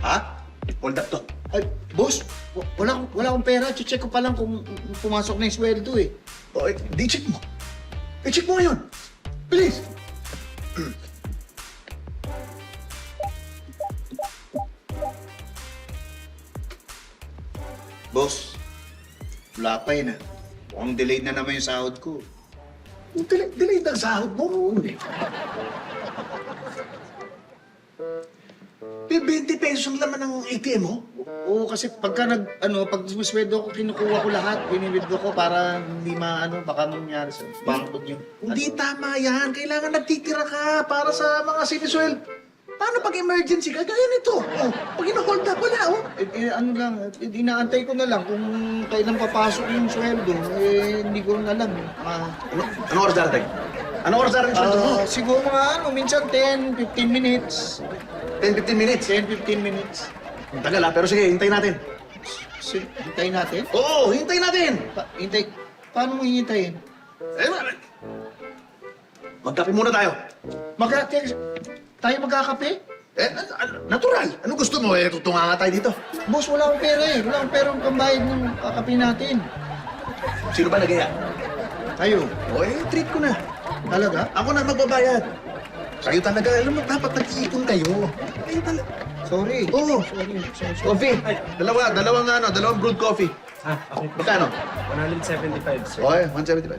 Ha? Hold up to. Ay, boss, wala akong pera. Check ko pa lang kung pumasok na yung sweldo eh. O, di check mo. I-check mo ngayon. Bilis. Boss, wala pa yun ah. Mukhang delayed na naman yung sahod ko. Delay ng sahod mo. May 20 pesos ang laman ng ATM mo? Oo, kasi pag sweldo ko, kinukuha ko lahat. Binibidyo ko para hindi baka mangyari sa bangkod yung... Hindi tama yan. Kailangan nagtitira ka para sa mga siniswel. Paano pag emergency ka? Gaya nito. Oh, pag ina-hold up wala, oh. Inaantay ko na lang kung kailan papasok yung sweldo. Hindi ko na alam. Anong oras darating? Anong oras darating sweldo mo? Siguro minsan 10, 15 minutes. 10-15 minutes. 10, 15 minutes. Ang tagal pero sige, hintayin natin. Hintayin natin? Oo, hintayin natin. Paano mo hihintayin? Magkape muna tayo. Tayo magkakape? Natural. Ano gusto mo? Tutunga nga tayo dito. Boss, wala akong pera eh. Wala akong pera pambayad ng kakape natin. Sino ba nagaya? Tayo. Treat ko na. Talaga? Ako na magbabayad. Kayo talaga, alam mo, dapat nag-iipon kayo. Kayo talaga. Sorry. Oo. Sorry. Coffee. Dalawang brewed coffee. Okay po. Magkano? 175, sir. Okay, 175.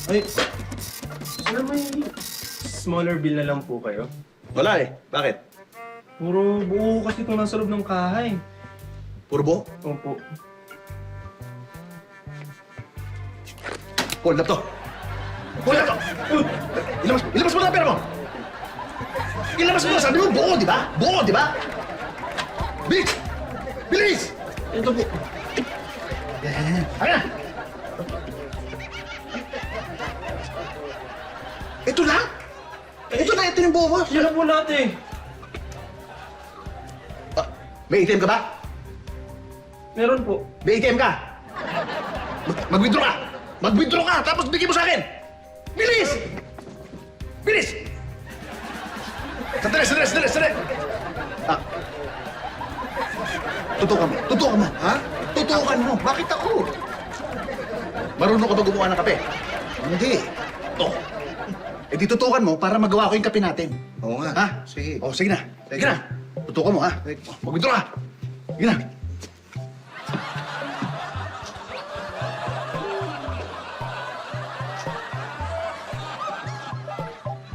Ay, sir, may smaller bill na lang po kayo. Wala eh. Bakit? Puro buo kasi itong nasa loob ng kahay. Puro bo? Opo. Hold up to. Hold up to. Ilabas mo na ang pera mo. Ilabas mo na. Sabi mo buo, di ba? Buo, di ba? Bilis! Bilis! Ito po. Ayan na. Ito lang? Ito yung buo mo. Yan na po lahat eh. May ATM ka ba? Meron po. May ATM ka? Mag-withdraw ka! Mag-withdraw ka! Tapos bigay mo sa akin! Bilis! Bilis! Sandali! Tutukan mo. Ha? Tutukan mo. Bakit ako? Marunong ka ba gumawa ng kape? Hindi. Ito. Di tutukan mo para magawa ko yung kape natin. Oo nga. Ha? Sige. Sige na. Sige. Sige na. Tutukan mo, ha? Mag-withdraw ka. Sige na.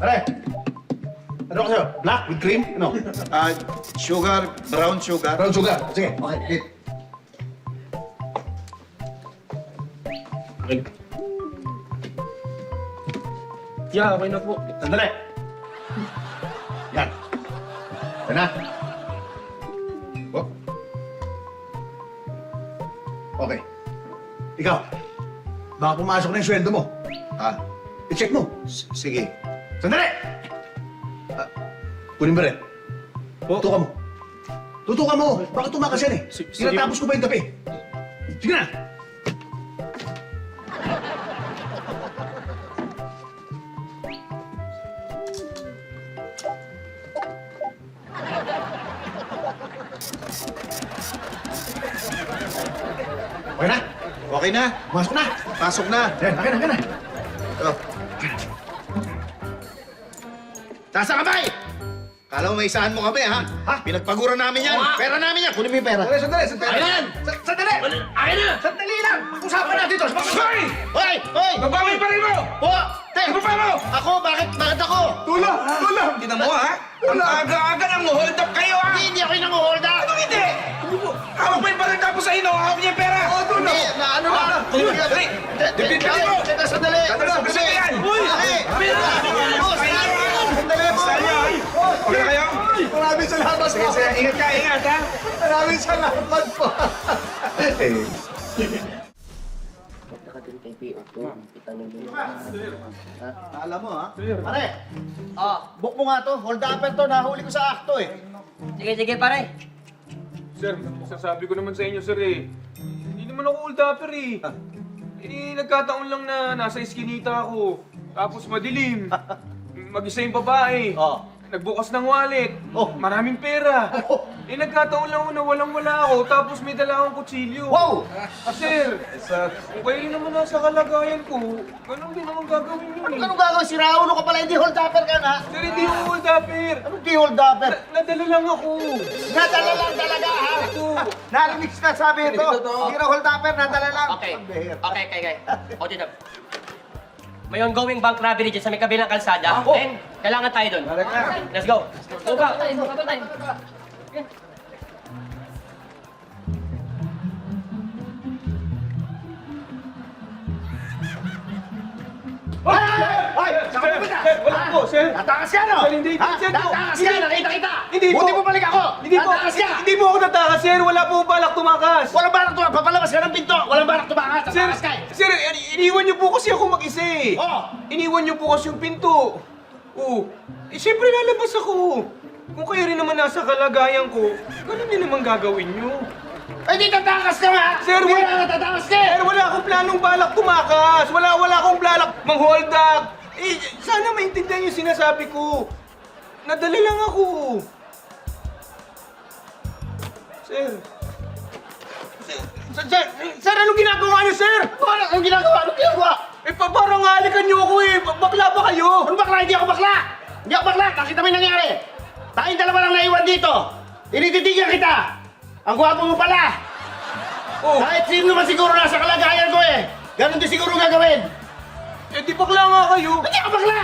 Pare! Ano ka sa'yo? Black with cream? Ano? Sugar, brown sugar. Brown sugar. Sige. Okay. Hit. Okay. Yeah, okay na po. Sandali. Yan. Yan na. Oh. Okay. Ikaw. Baka pumasok na yung sweldo mo. Ha? I-check mo. Sige. Sandali! Kunin mo rin. Tutukan mo. Tutukan mo! Bakit tumakas yan eh? Sige. Tinatapos ko ba yung tabi? Sige na! Okay na? Okay na. Masok na! Pasok na. Yan, akin na. Oh. Taas ang kamay! Kala mo may isahan mo kami, ha? Ha? Pinagpaguran namin yan. Pera namin yan. Kunin mo yung pera. Sandali! Akin na yan! Sandali! Akin na! Sandali lang! Pag-usapan natin ito! Hoy! Hoy! Hoy! Babawi pa rin mo! Po! Te! Ano pa mo? Ako? Bakit ako? Tulong! Tignan mo ha? Ang aga-aga nang hold up kayo ha? Hindi ako yung nang-hold up. Anong hindi? Hawak mo yung baril tapos sa ino, hawak niya yung pera! Oo, Hindi, na ano na. Dali! Dali mo! Sandali! Gusto mo yan? Uy! Pera! Sandali po! Okay kayo? Maraming salamat po! Sige, ingat ka, ingat ha? Maraming salamat po! Alam mo, ha? Pare! Book mo nga to. Hold upper to. Nahuli ko sa akto, eh. Sige, pare. Sir, sasabi ko naman sa inyo, sir eh. Hindi naman ako hold upper eh. Nagkataon lang na nasa iskinita ako. Tapos madilim. Mag-isa yung babae. Oh. Nagbukas ng wallet. Oh. Maraming pera. Oh. Nagkataon lang na walang-wala ako. Tapos may dala akong kutsilyo. Wow! Sir, kung kayo rin naman nasa kalagayan ko, ganun din naman gagawin nyo. Anong gagawin? Si Raulo ka pala, hindi hold upper ka na. Sir, hindi ako hold upper. Anong di hold upper? Nadala lang ako. Nadala lang talaga, ha? Ito. Narinig ka sabi ito. Hindi totoo. Hindi na hold upper, nadala lang. Okay. Pambihira. Okay. O, dito. May ongoing bank robbery dyan sa may kabilang kalsada. Oh. And kailangan tayo doon. Let's go. Go back. Ay! Saan ka pupunta? Wala po, sir. Tatakas ka, no? Sir, hindi, Ha? sir, po. Tatakas ka, nakita kita! Hindi po. Buti mo balik ako! Hindi po. Tatakas ka! Hindi po ako natakas, sir. Wala po balak tumakas. Walang balak tumakas! Papalabas ka ng pinto! Walang balak tumakas! Sir, Tatakas ka! sir, iniwan niyo po kasi ako mag-isa eh. Oh. Iniwan niyo po kasi yung pinto. Oh. Siyempre lalabas ako. Kung kayo rin naman nasa kalagayan ko, ganun din naman gagawin niyo. Ay, di tatakas ka nga! Sir, Hindi wala- ka tatakas ka! Sir, wala akong planong balak tumakas. Wala akong balak mang-hold up. Sana maintindihan yung sinasabi ko. Nadala lang ako. Sir. Sir, anong ginagawa niyo, sir? Anong ginagawa? Anong ginagawa? Parang halikan niyo ako eh. Bakla ba kayo? Ano bakla? Hindi ako bakla! Hindi ako bakla! Nakita mo yung nangyari! Tayong dalawa lang naiwan dito! Tinititigan kita! Ang gwapo mo pala! Oh, Kahit sino naman siguro nasa kalagayan ko eh! Ganon din siguro gagawin! di bakla nga kayo. Hindi ako bakla!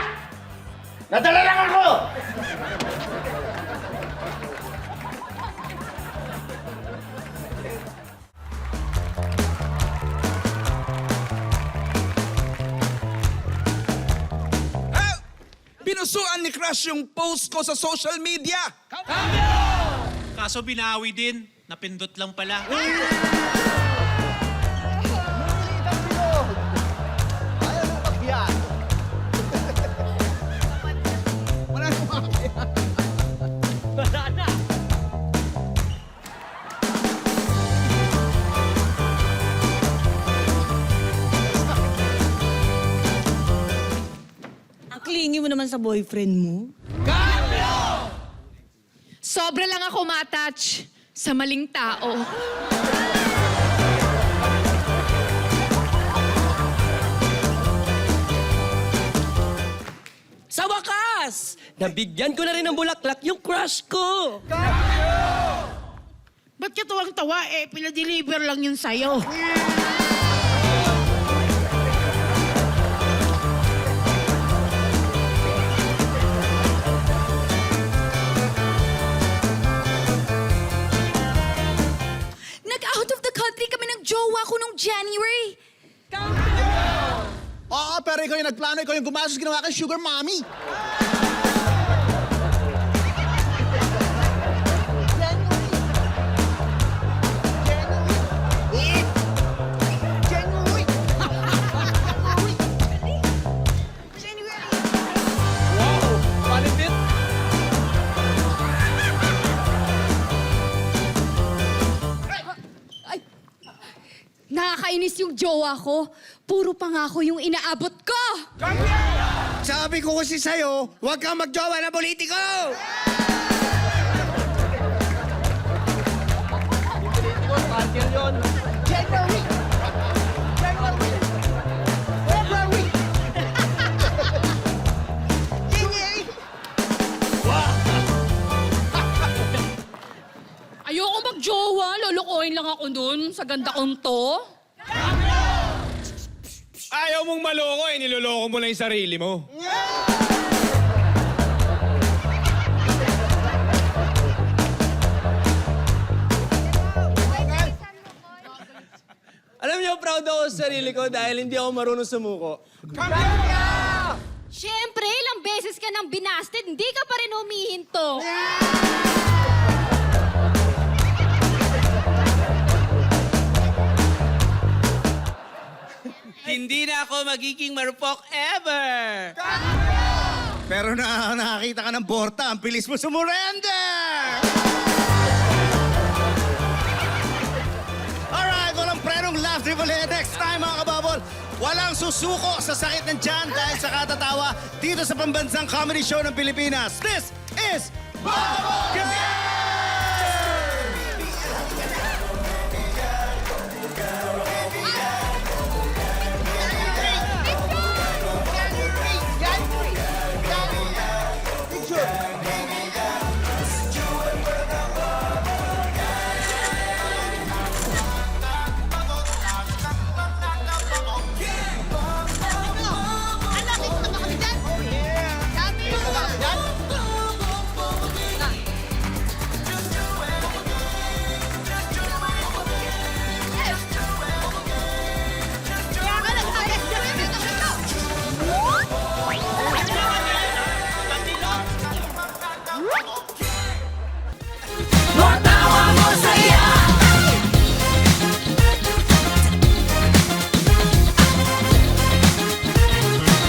Nadala lang ako! Binusuan ni Crush yung post ko sa social media. Kaso binawi din. Napindot lang pala. Ang clingy mo naman sa boyfriend mo. Sobra lang ako ma-attach sa maling tao. Sa wakas! Nabigyan ko na rin ng bulaklak yung crush ko. Ba't ka tuwang-tawa eh? Pila-deliver lang yun sa'yo. Nag-out of the country kami ng jowa ko nung January. Oo, pero ikaw yung nagplano, ikaw yung gumastos, ginawa kay Sugar Mommy. Nakakainis yung jowa ko. Puro pangako yung inaabot ko. Sabi ko kasi sa'yo, huwag kang magjowa na politiko! Ayoko mag-jowa. Lolokohin lang ako dun sa ganda kong to. Ayaw mong maloko eh. Niloloko mo lang yung sarili mo. Alam niyo, proud ako sa sarili ko dahil hindi ako marunong sumuko. Siyempre, ilang beses ka nang binasted, hindi ka pa rin humihinto. Hindi na ako magiging marupok ever! Pero nakakita ka ng Borta, ang bilis mo sumurrender! Alright, walang prenong laugh, di uli. Next time mga kababol, walang susuko sa sakit ng tiyan dahil sa katatawa dito sa pambansang comedy show ng Pilipinas. This is Bababol Game!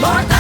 More